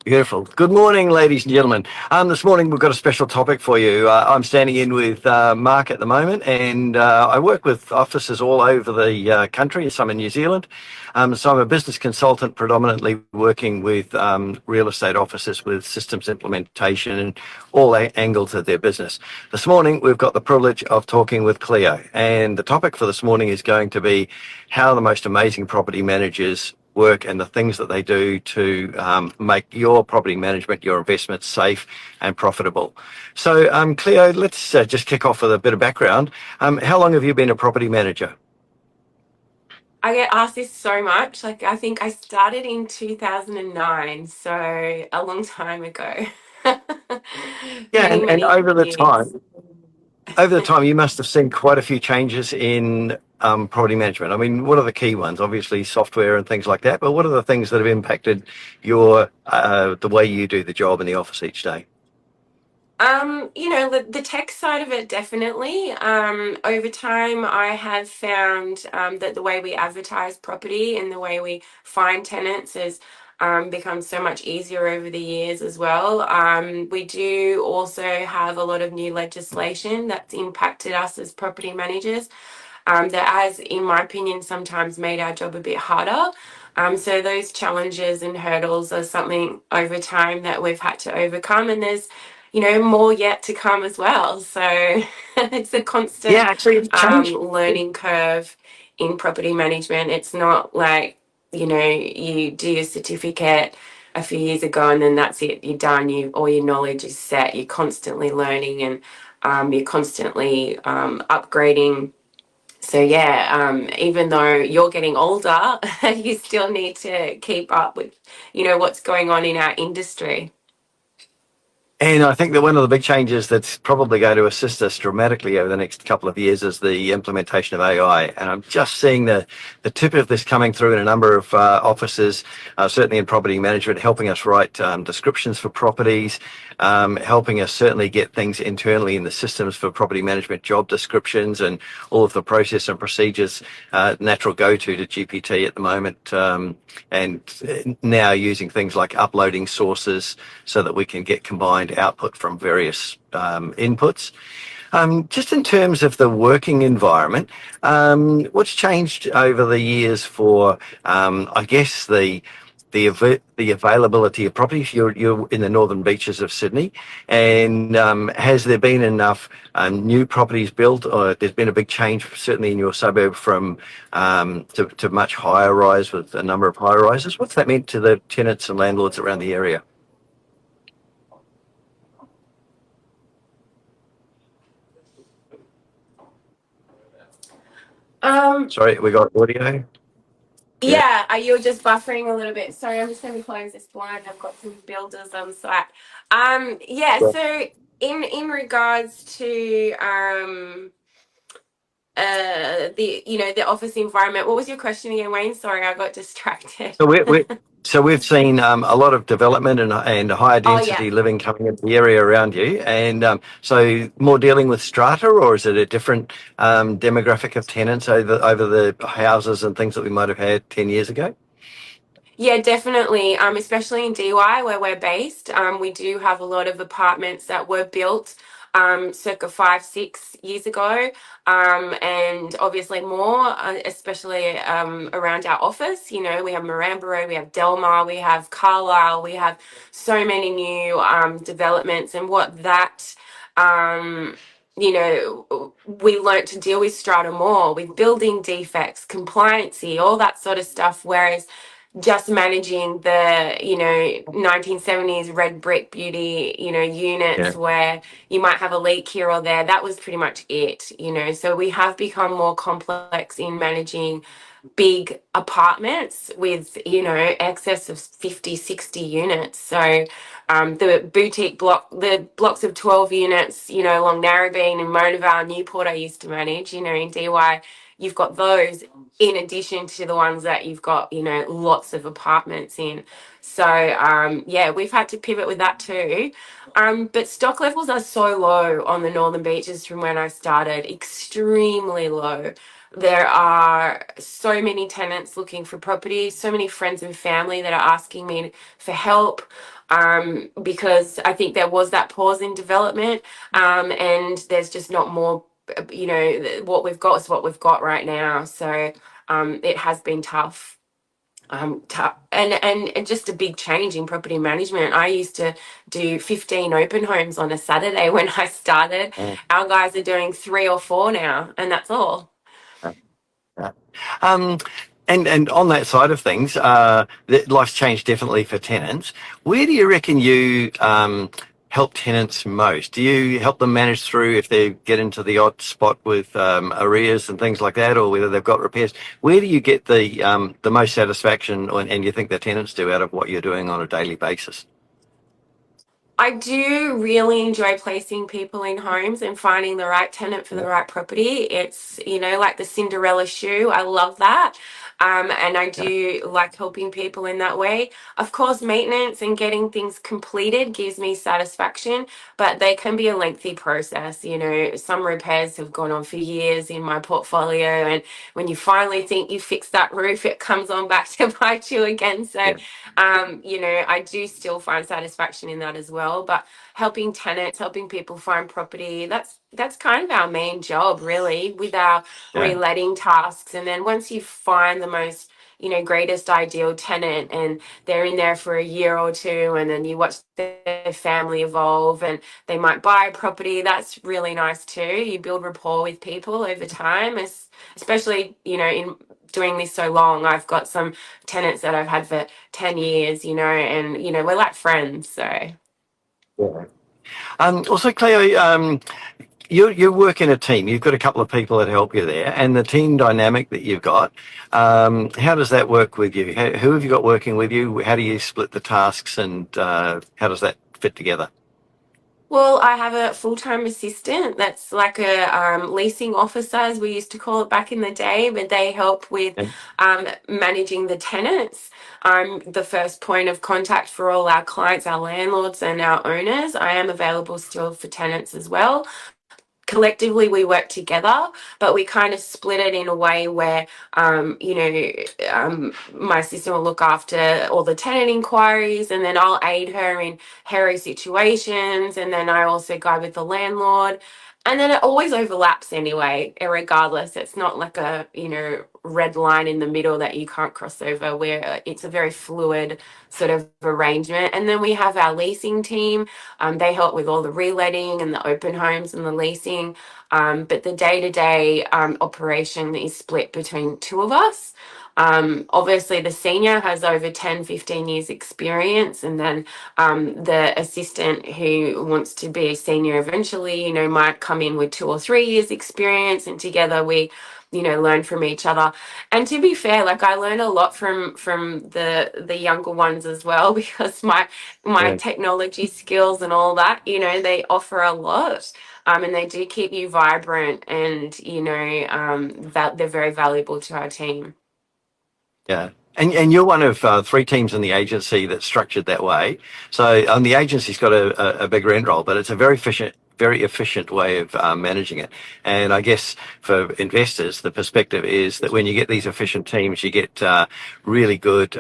Beautiful. Good morning, ladies and gentlemen. This morning we've got a special topic for you. I'm standing in with Mark at the moment, and I work with offices all over the country, some in New Zealand. So I'm a business consultant, predominantly working with real estate offices with systems implementation and all angles of their business. This morning we've got the privilege of talking with Cleo, and the topic for this morning is going to be how the most amazing property managers work and the things that they do to make your property management, your investments safe and profitable. So, Cleo, let's just kick off with a bit of background. How long have you been a property manager? I get asked this so much. Like, I think I started in 2009, so a long time ago. Yeah, Many, and many years. over the time, you must have seen quite a few changes in property management. I mean, what are the key ones? Obviously, software and things like that. But what are the things that have impacted your the way you do the job in the office each day? The tech side of it definitely. Over time, I have found that the way we advertise property and the way we find tenants has become so much easier over the years as well. We do also have a lot of new legislation that's impacted us as property managers. That has, in my opinion, sometimes made our job a bit harder. So those challenges and hurdles are something over time that we've had to overcome, and there's more yet to come as well. So it's a Yeah, constant actually, it's changed. learning curve in property management. It's not like you do your certificate a few years ago and then that's it. You're done. All your knowledge is set. You're constantly learning and you're constantly upgrading. So yeah, even though you're getting older, you still need to keep up with, what's going on in our industry. And I think that one of the big changes that's probably going to assist us dramatically over the next couple of years is the implementation of AI. And I'm just seeing the tip of this coming through in a number of offices, certainly in property management, helping us write descriptions for properties, helping us certainly get things internally in the systems for property management job descriptions and all of the process and procedures, natural go-to to GPT at the moment, and now using things like uploading sources so that we can get combined output from various inputs. Just in terms of the working environment, what's changed over the years for, I guess, the availability of properties? You're in the northern beaches of Sydney, and has there been enough new properties built? Or there's been a big change, certainly in your suburb, from to much higher rise with a number of higher rises. What's that meant to the tenants and landlords around the area? Um, Sorry, we got audio. Yeah. yeah, you're just buffering a little bit. Sorry, I'm just going to close this blind. I've got some builders on site. Yeah, so in regards to the office environment, what was your question again, Wayne? Sorry, I got distracted. So we've seen a lot of development and higher Oh yeah. density living coming into the area around you, and so more dealing with strata, or is it a different demographic of tenants over the houses and things that we might have had 10 years ago? Yeah, definitely. Especially in DY where we're based, we do have a lot of apartments that were built circa 5, 6 years ago, and obviously more, especially around our office. We have Maramba Road, we have Delmar, we have Carlisle, we have so many new developments, and what that. We learnt to deal with strata more, with building defects, compliancy, all that sort of stuff. Whereas just managing the 1970s red brick beauty Yeah. units where you might have a leak here or there, that was pretty much it. So we have become more complex in managing big apartments with excess of 50, 60 units. So the blocks of 12 units along Narrabeen and Monavale, Newport I used to manage, in DY, you've got those in addition to the ones that you've got lots of apartments in. So yeah, we've had to pivot with that too. But stock levels are so low on the northern beaches from when I started, extremely low. There are so many tenants looking for property, so many friends and family that are asking me for help, because I think there was that pause in development, and there's just not more, what we've got is what we've got right now. So it has been tough. And just a big change in property management. I used to do 15 open homes on a Saturday when I started. Mm. Our guys are doing 3 or 4 now, and that's all. Yeah. Um, and on that side of things, life's changed definitely for tenants. Where do you reckon you help tenants most? Do you help them manage through if they get into the odd spot with arrears and things like that, or whether they've got repairs? Where do you get the most satisfaction, and you think the tenants do, out of what you're doing on a daily basis? I do really enjoy placing people in homes and finding the right tenant for the right property. It's, like the Cinderella shoe. I love that. And I Yeah, do like helping people in that way. Of course, maintenance and getting things completed gives me satisfaction, but they can be a lengthy process. Some repairs have gone on for years in my portfolio. And when you finally think you fixed that roof, it comes on back to bite you again. So, yeah, I do still find satisfaction in that as well. But helping tenants, helping people find property, that's kind of our main job, really, with our yeah, reletting tasks. And then once you find the most, greatest ideal tenant, and they're in there for a year or two, and then you watch their family evolve, and they might buy a property. That's really nice too. You build rapport with people over time, especially, in doing this so long. I've got some tenants that I've had for 10 years, and, we're like friends. So yeah. Also, Cleo, you work in a team. You've got a couple of people that help you there, and the team dynamic that you've got. How does that work with you? Who have you got working with you? How do you split the tasks, and how does that fit together? well, I have a full-time assistant that's like a leasing officer, as we used to call it back in the day, but they help with Yeah, managing the tenants. I'm the first point of contact for all our clients, our landlords, and our owners. I am available still for tenants as well. Collectively we work together, but we kind of split it in a way where my assistant will look after all the tenant inquiries, and then I'll aid her in hairy situations, and then I also go with the landlord, and then it always overlaps anyway, regardless. It's not like a red line in the middle that you can't cross over, where it's a very fluid sort of arrangement. And then we have our leasing team. They help with all the reletting and the open homes and the leasing. But the day to day operation is split between two of us. Obviously, the senior has over 10, 15 years experience, and then the assistant who wants to be a senior eventually, might come in with 2 or 3 years experience, and together we learn from each other. And to be fair, like, I learn a lot from the younger ones as well, because my yeah, technology skills and all that, they offer a lot. And they do keep you vibrant, and that they're very valuable to our team. yeah. And you're one of three teams in the agency that's structured that way. So the agency's got a big rent roll, but it's a very efficient way of managing it. And I guess for investors, the perspective is that when you get these efficient teams, you get really good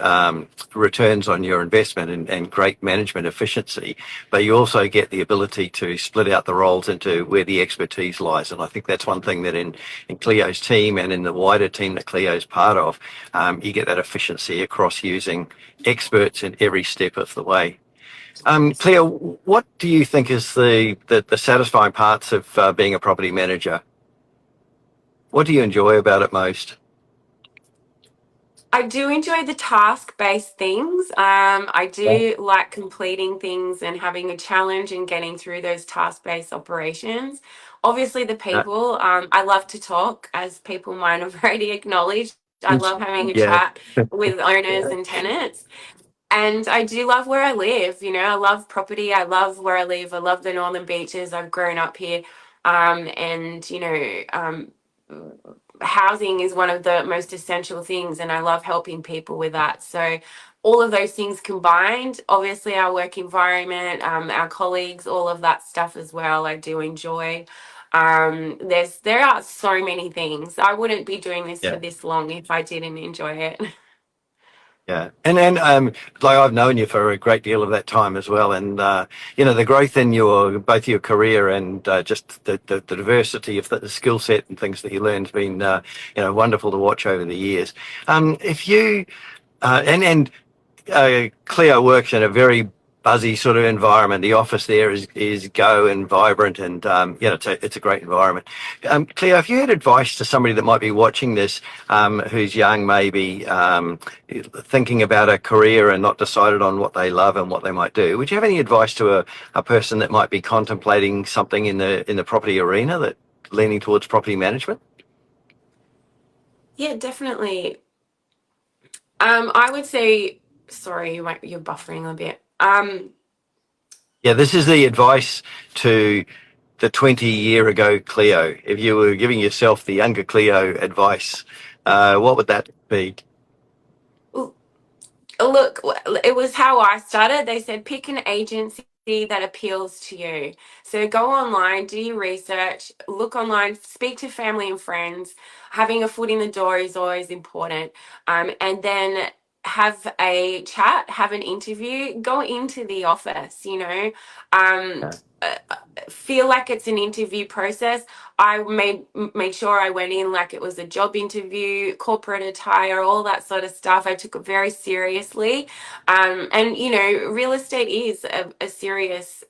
returns on your investment, and great management efficiency. But you also get the ability to split out the roles into where the expertise lies. And I think that's one thing that in Cleo's team and in the wider team that Cleo's part of, you get that efficiency across using experts in every step of the way. Cleo, what do you think is the satisfying parts of being a property manager? What do you enjoy about it most? I do enjoy the task-based things. I Yeah. do like completing things and having a challenge and getting through those task-based operations. Obviously, the people, I love to talk, as people might have already acknowledged. I love having a Yeah. chat with owners and tenants. And I do love where I live. I love property. I love where I live. I love the Northern Beaches. I've grown up here. And, housing is one of the most essential things, and I love helping people with that. So, all of those things combined, obviously, our work environment, our colleagues, all of that stuff as well, I do enjoy. There are so many things. I wouldn't be doing this for Yeah. this long if I didn't enjoy it. Yeah, and like I've known you for a great deal of that time as well, and the growth in your both your career and just the diversity of the skill set and things that you learned has been wonderful to watch over the years. If you and Cleo works in a very buzzy sort of environment. The office there is go and vibrant, and it's a great environment. Cleo, if you had advice to somebody that might be watching this, who's young, maybe thinking about a career and not decided on what they love and what they might do, would you have any advice to a person that might be contemplating something in the property arena, that leaning towards property management? Yeah, definitely. I would say, sorry, you're buffering a bit. Yeah, this is the advice to the 20-year ago Cleo. If you were giving yourself the younger Cleo advice, what would that be? Look, it was how I started. They said pick an agency that appeals to you. So go online, do your research, look online, speak to family and friends. Having a foot in the door is always important. And then have a chat, have an interview, go into the office, um, Yeah, uh, feel like it's an interview process. I made sure I went in like it was a job interview, corporate attire, all that sort of stuff. I took it very seriously. And real estate is a serious,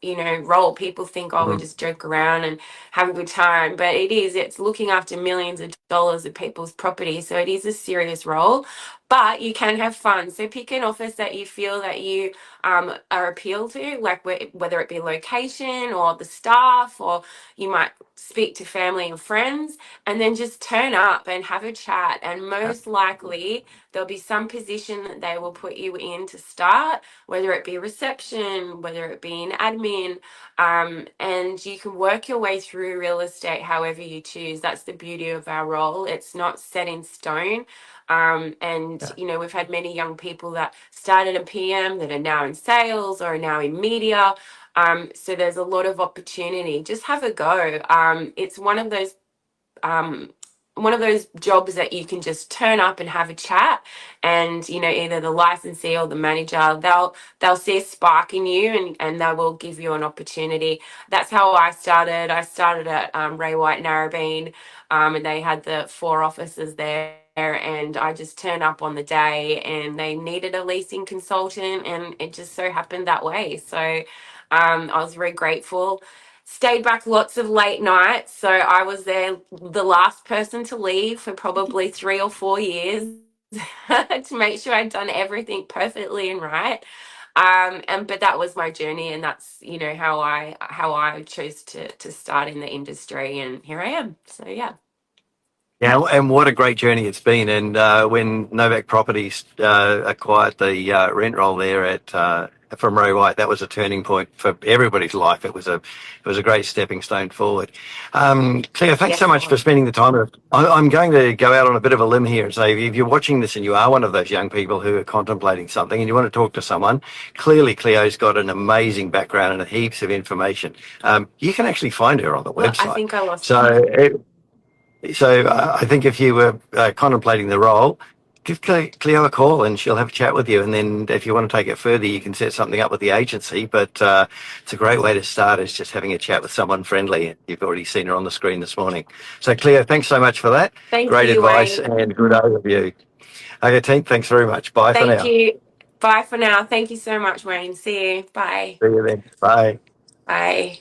role. People think, oh, we mhm, just joke around and have a good time, but it is. It's looking after millions of dollars of people's property, so it is a serious role. But you can have fun. So pick an office that you feel that you are appealed to, like whether it be location or the staff, or you might speak to family and friends, and then just turn up and have a chat. And yeah, most likely, there'll be some position that they will put you in to start, whether it be reception, whether it be in admin, and you can work your way through real estate however you choose. That's the beauty of our role. It's not set in stone. And yeah, we've had many young people that started in PM that are now in sales or are now in media. So there's a lot of opportunity. Just have a go. It's um, one of those jobs that you can just turn up and have a chat, and either the licensee or the manager, they'll see a spark in you, and they will give you an opportunity. That's how I started at Ray White Narrabeen, and they had the 4 offices there, and I just turned up on the day and they needed a leasing consultant, and it just so happened that way. So I was very grateful. Stayed back lots of late nights. So I was there, the last person to leave for probably 3 or 4 years to make sure I'd done everything perfectly and right. And but that was my journey, and that's how I chose to start in the industry, and here I am. So yeah. yeah. And what a great journey it's been. And when Novak Properties acquired the rent roll there from Ray White, that was a turning point for everybody's life. It was a great stepping stone forward. Cleo, thanks so Yes, it much for was. spending the time. I'm going to go out on a bit of a limb here and say, if you're watching this and you are one of those young people who are contemplating something and you want to talk to someone, clearly Cleo's got an amazing background and heaps of information. You can actually find her on the Oh, I website. think I lost you. So I think if you were contemplating the role, give Cleo a call and she'll have a chat with you. And then if you want to take it further, you can set something up with the agency. But it's a great way to start, is just having a chat with someone friendly. You've already seen her on the screen this morning. So Cleo, thanks so much for that. Thank Great you, advice Wayne. and good overview. Okay, team, thanks very much. Bye for Thank now. you. Bye for now. Thank you so much, Wayne. See you. Bye. See you then. Bye. Bye.